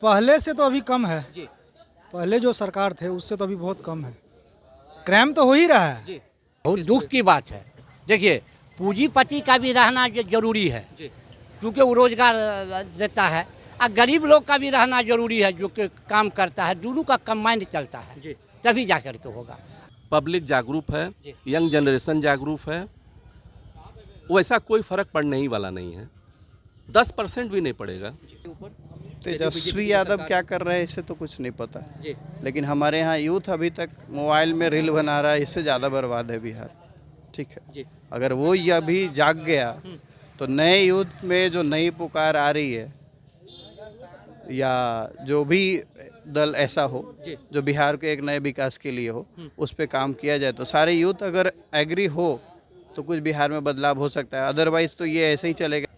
पहले से तो अभी कम है जी पहले जो सरकार थे उससे तो अभी बहुत कम है। क्राइम तो हो ही रहा है। जी बहुत दुख की बात है। देखिए, पूंजीपति का भी रहना जरूरी है, जी क्योंकि वो रोजगार देता है, और गरीब लोग का भी रहना जरूरी है जो कि काम करता है। दोनों का कंबाइंड चलता है, जी तभी जा कर के होगा। पब्लिक जागरूक है, जी। यंग जनरेशन जागरूक है, वैसा कोई फर्क पड़ने ही वाला नहीं है। 10% भी नहीं पड़ेगा। ऊपर तेजस्वी यादव क्या कर रहे हैं इसे तो कुछ नहीं पता, जी लेकिन हमारे यहाँ यूथ अभी तक मोबाइल में रील बना रहा है, इससे ज़्यादा बर्बाद है बिहार। ठीक है, जी अगर वो ये अभी जाग गया तो नए यूथ में जो नई पुकार आ रही है, या जो भी दल ऐसा हो जी। जो बिहार के एक नए विकास के लिए हो, उस पर काम किया जाए तो सारे यूथ अगर एग्री हो तो कुछ बिहार में बदलाव हो सकता है। अदरवाइज तो ये ऐसे ही चलेगा।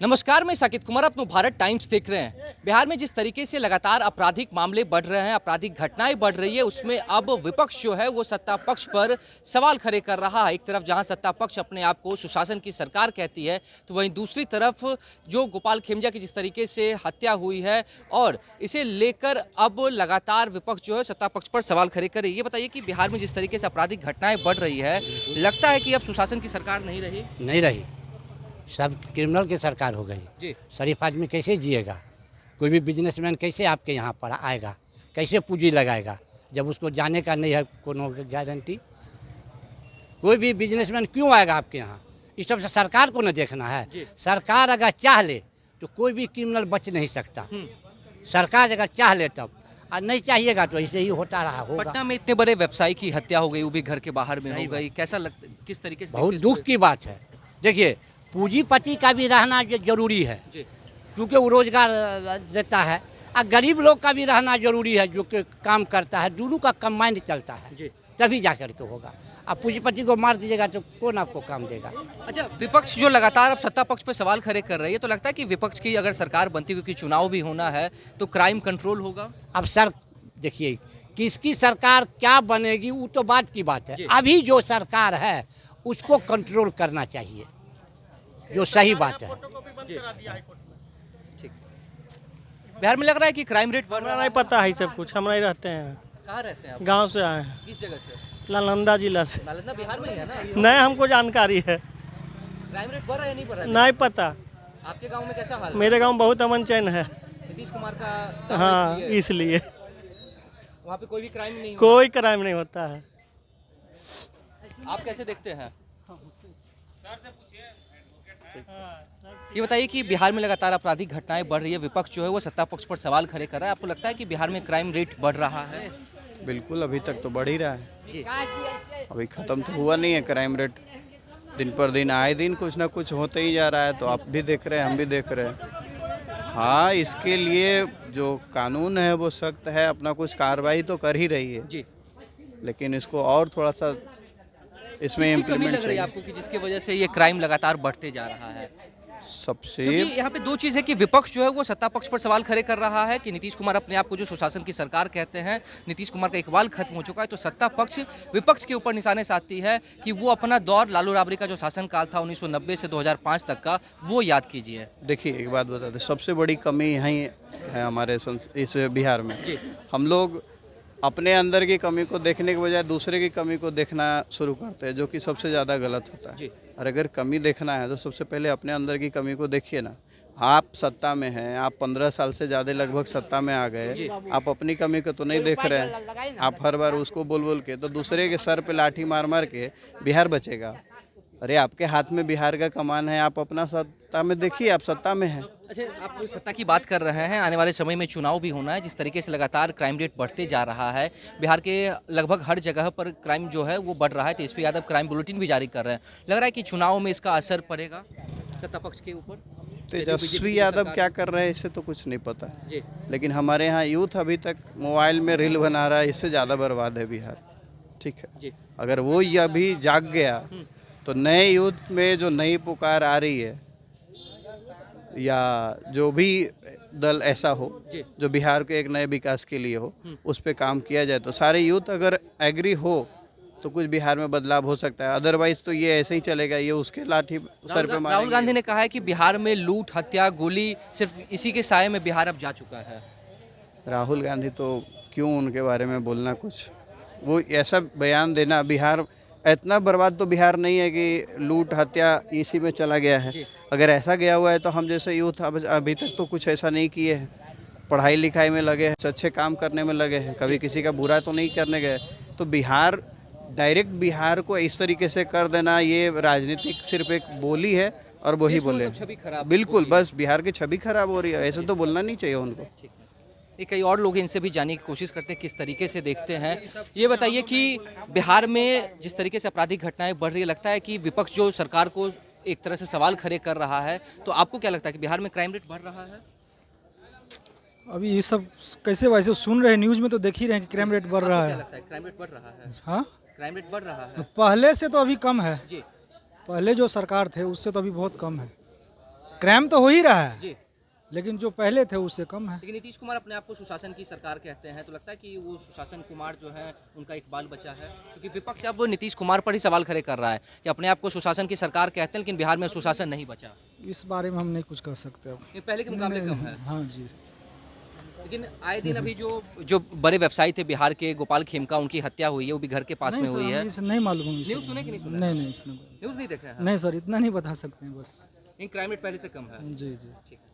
नमस्कार, मैं साकिब कुमार अपनो भारत टाइम्स देख रहे हैं। बिहार में जिस तरीके से लगातार आपराधिक मामले बढ़ रहे हैं, आपराधिक घटनाएं बढ़ रही है, उसमें अब विपक्ष जो है वो सत्ता पक्ष पर सवाल खड़े कर रहा है। एक तरफ जहां सत्ता पक्ष अपने आप को सुशासन की सरकार कहती है, तो वहीं दूसरी तरफ जो गोपाल खेमजा की जिस तरीके से हत्या हुई है, और इसे लेकर अब लगातार विपक्ष जो है सत्ता पक्ष पर सवाल खड़े कर रही है। ये बताइए कि बिहार में जिस तरीके से आपराधिक घटनाएं बढ़ रही है, लगता है कि अब सुशासन की सरकार नहीं रही? नहीं रही, सब क्रिमिनल की सरकार हो गई। जी शरीफ आदमी कैसे जिएगा? कोई भी बिजनेसमैन कैसे आपके यहाँ पर आएगा? कैसे पूंजी लगाएगा जब उसको जाने का नहीं है कोनो गारंटी? कोई भी बिजनेसमैन क्यों आएगा आपके यहाँ? इस सब से सरकार को न देखना है। जी। सरकार अगर चाह ले तो कोई भी क्रिमिनल बच नहीं सकता। सरकार अगर चाह ले तब, और नहीं चाहिएगा तो ऐसे ही होता रहा होगा। पटना में इतने बड़े व्यवसायी की हत्या हो गई, वो भी घर के बाहर में हो सही गई, कैसा लगता, किस तरीके से बहुत देखते हैं दुख की बात है। देखिए, पूंजीपति का भी रहना जरूरी है, जी क्योंकि वो रोजगार देता है, और गरीब लोग का भी रहना जरूरी है जो कि काम करता है। दोनों का कंबाइंड चलता है, जी। तभी जा कर के होगा। अब पूंजीपति को मार दीजिएगा तो कौन आपको काम देगा? अच्छा, विपक्ष जो लगातार अब सत्ता पक्ष पे सवाल खड़े कर रही है, तो लगता है कि विपक्ष की अगर सरकार बनती, क्योंकि चुनाव भी होना है, तो क्राइम कंट्रोल होगा? अब सर देखिए, किसकी सरकार क्या बनेगी वो तो बात की बात जी। है। अभी जो सरकार है उसको कंट्रोल करना चाहिए, जो सही बात है। ठीक। बिहार में लग रहा है कि क्राइम रेट बढ़ हमरा रहा नहीं है। पता है सब कुछ, हम नहीं रहते हैं, कहाँ रहते हैं आप? गांव से आए हैं, किस जगह से? नालंदा जिला से। नालंदा बिहार में ही है ना? नहीं, हमको जानकारी है, क्राइम रेट बढ़ रहा है या नहीं बढ़ रहा है? नहीं पता। आपके गांव में कैसा हाल है? मेरे गांव में बहुत अमन चैन है। नीतीश कुमार का गांव हाँ, इसलिए इसलिए वहाँ पे कोई भी क्राइम नहीं हो कोई क्राइम नहीं होता है। रहा। आप कैसे देखते हैं? ये बताइए कि बिहार में लगातार आपराधिक घटनाएं बढ़ रही है, विपक्ष जो है वो सत्ता पक्ष पर सवाल खड़े कर रहा है। आपको लगता है कि बिहार में क्राइम रेट बढ़ रहा है? बिल्कुल, अभी तक तो बढ़ ही रहा है, जी अभी ख़त्म तो हुआ नहीं है क्राइम रेट। दिन पर दिन आए दिन कुछ ना कुछ होते ही जा रहा है, तो आप भी देख रहे हैं, हम भी देख रहे हैं। हाँ, इसके लिए जो कानून है वो सख्त है, अपना कुछ कार्रवाई तो कर ही रही है, जी। लेकिन इसको और थोड़ा सा इसमें किसकी कमी इम्प्लीमेंट लग रही है चाहिए। आपको कि जिसकी वजह से ये क्राइम लगातार बढ़ते जा रहा है? सबसे क्योंकि यहाँ पे दो चीज़ है कि विपक्ष जो है वो सत्ता पक्ष पर सवाल खड़े कर रहा है कि नीतीश कुमार अपने आप को जो सुशासन की सरकार कहते हैं, नीतीश कुमार का इकबाल खत्म हो चुका है, तो सत्ता पक्ष विपक्ष के ऊपर निशाने साधती है कि वो अपना दौर लालू राबड़ी का जो शासनकाल था 1990 से 2005 तक का, वो याद कीजिए। देखिए, एक बात बताते, सबसे बड़ी कमी यही है हमारे इस बिहार में। जी हम लोग अपने अंदर की कमी को देखने के बजाय दूसरे की कमी को देखना शुरू करते हैं, जो कि सबसे ज़्यादा गलत होता है। जी और अगर कमी देखना है तो सबसे पहले अपने अंदर की कमी को देखिए ना। आप सत्ता में हैं, आप 15 साल से ज़्यादा लगभग सत्ता में आ गए, आप अपनी कमी को तो नहीं देख रहे हैं। आप हर बार उसको बोल बोल के, तो दूसरे के सर पे लाठी मार मार के बिहार बचेगा? अरे, आपके हाथ में बिहार का कमान है, आप अपना सत्ता में देखिए, आप सत्ता में हैं। अच्छा, आप सत्ता की बात कर रहे हैं, आने वाले समय में चुनाव भी होना है। जिस तरीके से लगातार क्राइम रेट बढ़ते जा रहा है, बिहार के लगभग हर जगह पर क्राइम जो है वो बढ़ रहा है। तेजस्वी यादव क्राइम बुलेटिन भी जारी कर रहे हैं, लग रहा है कि चुनाव में इसका असर पड़ेगा सत्ता पक्ष के ऊपर? तेजस्वी यादव क्या कर रहे हैं इसे तो कुछ नहीं पता, जी लेकिन हमारे यहाँ यूथ अभी तक मोबाइल में रील बना रहा है, इससे ज़्यादा बर्बाद है बिहार। ठीक है, जी अगर वो ये अभी जाग गया तो नए यूथ में जो नई पुकार आ रही है, या जो भी दल ऐसा हो जी जो बिहार के एक नए विकास के लिए हो, उस पर काम किया जाए तो सारे यूथ अगर एग्री हो तो कुछ बिहार में बदलाव हो सकता है, अदरवाइज तो ये ऐसे ही चलेगा, ये उसके लाठी सर पे राहुल मारेंगे। गांधी ने कहा है कि बिहार में लूट, हत्या, गोली सिर्फ इसी के साये में बिहार अब जा चुका है। राहुल गांधी तो क्यों उनके बारे में बोलना कुछ, वो ऐसा बयान देना, बिहार इतना बर्बाद तो बिहार नहीं है कि लूट हत्या इसी में चला गया है। अगर ऐसा गया हुआ है तो हम जैसे यूथ अभी तक तो कुछ ऐसा नहीं किए हैं, पढ़ाई लिखाई में लगे हैं, अच्छे काम करने में लगे हैं, कभी किसी का बुरा तो नहीं करने गए। तो बिहार डायरेक्ट बिहार को इस तरीके से कर देना, ये राजनीतिक सिर्फ एक बोली है और वही बोले छवि खराब बिल्कुल, बस बिहार की छवि खराब हो रही है, ऐसे तो बोलना नहीं चाहिए उनको। ये कई और लोग इनसे भी जानने की कोशिश करते हैं किस तरीके से देखते हैं। ये बताइए कि बिहार में जिस तरीके से आपराधिक घटनाएं बढ़ रही है, लगता है कि विपक्ष जो सरकार को एक तरह से सवाल खड़े कर रहा है, तो आपको क्या लगता है कि बिहार में क्राइम रेट बढ़ रहा है? अभी ये सब कैसे वैसे सुन रहे हैं, न्यूज़ में तो देख ही रहे हैं कि क्राइम रेट बढ़ रहा क्या है। लगता है क्राइम रेट बढ़ रहा है? हाँ, क्राइम रेट बढ़ रहा है पहले से तो अभी कम है। जी पहले जो सरकार थे उससे तो अभी बहुत कम है। क्राइम तो हो ही रहा है, जी। लेकिन जो पहले थे उससे कम है। लेकिन नीतीश कुमार अपने आप को सुशासन की सरकार कहते हैं, तो लगता है कि वो सुशासन कुमार जो है उनका एक बाल बचा है, क्योंकि विपक्ष अब नीतीश कुमार पर ही सवाल खड़े कर रहा है कि अपने आप को सुशासन की सरकार कहते हैं, लेकिन बिहार में सुशासन नहीं बचा। इस बारे में हम नहीं कुछ कह सकते अब। ये पहले के मुकाबले कम है। हाँ जी। लेकिन आए दिन अभी जो बड़े व्यवसायी थे बिहार के, गोपाल खेमका, उनकी हत्या हुई है, वो भी घर के पास में हुई है। नहीं मालूम है। न्यूज़ सुने कि नहीं सुने? नहीं इसमें न्यूज़ नहीं देखे हैं? नहीं सर, इतना नहीं बता सकते हैं बस। लेकिन क्राइम रेट पहले से कम है। जी जी। ठीक है।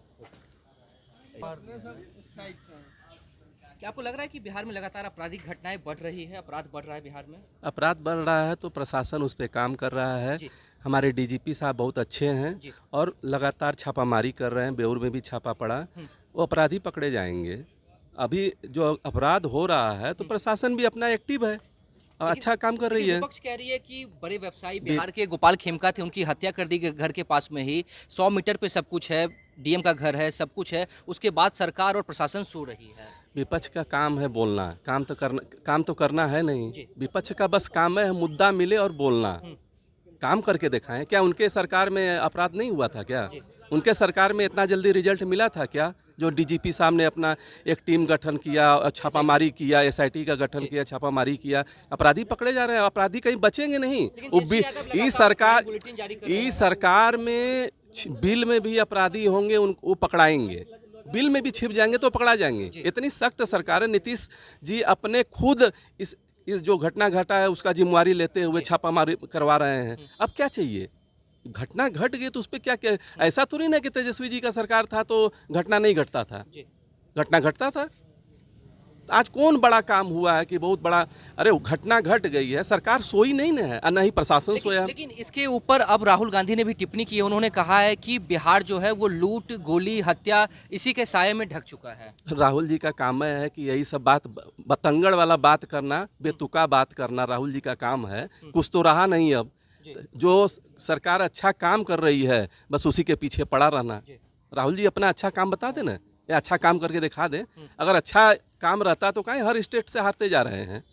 क्या आपको लग रहा है कि बिहार में लगातार आपराधिक घटनाएं बढ़ रही है, अपराध बढ़ रहा है बिहार में? अपराध बढ़ रहा है तो प्रशासन उस पर काम कर रहा है। जी। हमारे डीजीपी साहब बहुत अच्छे हैं जी। और लगातार छापामारी कर रहे हैं। बेउर में भी छापा पड़ा, वो अपराधी पकड़े जाएंगे। अभी जो अपराध हो रहा है तो प्रशासन भी अपना एक्टिव है और अच्छा काम कर रही लेकिन है। विपक्ष कह रही है कि बड़े व्यवसायी बिहार के गोपाल खेमका थे, उनकी हत्या कर दी गई घर के पास में ही। 100 मीटर पे सब कुछ है, डीएम का घर है, सब कुछ है, उसके बाद सरकार और प्रशासन सो रही है। विपक्ष का काम है बोलना, काम तो करना है नहीं। जी। विपक्ष का बस काम है मुद्दा मिले और बोलना, काम करके दिखाएं। क्या उनके सरकार में अपराध नहीं हुआ था क्या? उनके सरकार में इतना जल्दी रिजल्ट मिला था क्या? जो डीजीपी साहब ने अपना एक टीम गठन किया और छापामारी किया, एसआईटी का गठन किया, छापामारी किया, अपराधी पकड़े जा रहे हैं। अपराधी कहीं बचेंगे नहीं। इस सरकार में बिल में भी अपराधी होंगे, वो पकड़ाएंगे। बिल में भी छिप जाएंगे तो पकड़ा जाएंगे। इतनी सख्त सरकार है। नीतीश जी अपने खुद इस जो घटना घटा है उसका जिम्मेवारी लेते हुए छापामारी करवा रहे हैं। अब क्या चाहिए? घटना घट गई तो उस पर क्या ऐसा थोड़ी ना कि तेजस्वी जी का सरकार था तो घटना नहीं घटता था, घटना घटता था। आज कौन बड़ा काम हुआ है कि बहुत बड़ा? अरे घटना घट गई है, सरकार सोई नहीं ना है, न ही प्रशासन सोया। लेकिन इसके ऊपर अब राहुल गांधी ने भी टिप्पणी की है। उन्होंने कहा है कि बिहार जो है वो लूट, गोली, हत्या इसी के साये में ढक चुका है। राहुल जी का काम है कि यही सब बात, बतंगड़ वाला बात करना, बेतुका बात करना राहुल जी का काम है। कुछ तो रहा नहीं अब। जो सरकार अच्छा काम कर रही है बस उसी के पीछे पड़ा रहना। राहुल जी अपना अच्छा काम बता देना, या अच्छा काम करके दिखा दें। अगर अच्छा काम रहता तो कहीं हर स्टेट से हारते जा रहे हैं।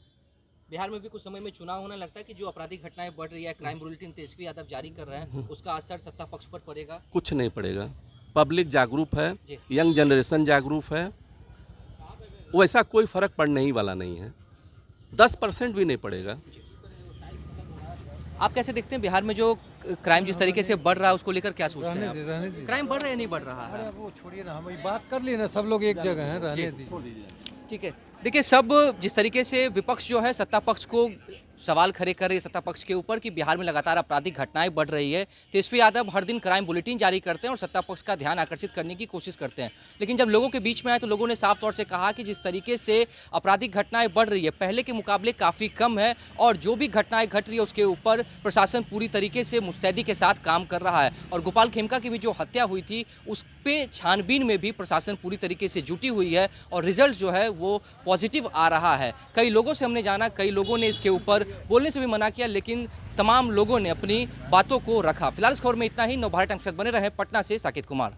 बिहार में भी कुछ समय में चुनाव होने लगता है कि जो आपराधिक घटनाएं बढ़ रही है, क्राइम बुलेटिन तेजस्वी यादव जारी कर रहे हैं, उसका असर सत्ता पक्ष पर पड़ेगा? कुछ नहीं पड़ेगा। पब्लिक जागरूक है, यंग जनरेशन जागरूक है, वैसा कोई फर्क पड़ने ही वाला नहीं है। 10% भी नहीं पड़ेगा। आप कैसे देखते हैं बिहार में जो क्राइम जिस तरीके से बढ़ रहा है उसको लेकर क्या सोचते हैं आप? क्राइम बढ़ रहा है, नहीं बढ़ रहा है? वो छोड़िए ना, हम बात कर लिए ना, सब लोग एक जगह हैं, रहने दीजिए। ठीक है। देखिए, सब जिस तरीके से विपक्ष जो है सत्ता पक्ष को सवाल खड़े कर रही है सत्ता पक्ष के ऊपर कि बिहार में लगातार आपराधिक घटनाएं बढ़ रही है। तेजस्वी यादव हर दिन क्राइम बुलेटिन जारी करते हैं और सत्ता पक्ष का ध्यान आकर्षित करने की कोशिश करते हैं, लेकिन जब लोगों के बीच में आए तो लोगों ने साफ तौर से कहा कि जिस तरीके से आपराधिक घटनाएं बढ़ रही है पहले के मुकाबले काफ़ी कम है, और जो भी घटनाएं घट रही है उसके ऊपर प्रशासन पूरी तरीके से मुस्तैदी के साथ काम कर रहा है। और गोपाल खेमका की भी जो हत्या हुई थी उस पे छानबीन में भी प्रशासन पूरी तरीके से जुटी हुई है और रिजल्ट जो है वो पॉजिटिव आ रहा है। कई लोगों से हमने जाना, कई लोगों ने इसके ऊपर बोलने से भी मना किया, लेकिन तमाम लोगों ने अपनी बातों को रखा। फिलहाल इस खबर में इतना ही। नवभारत टाइम्स के साथ बने रहे। पटना से साकेत कुमार।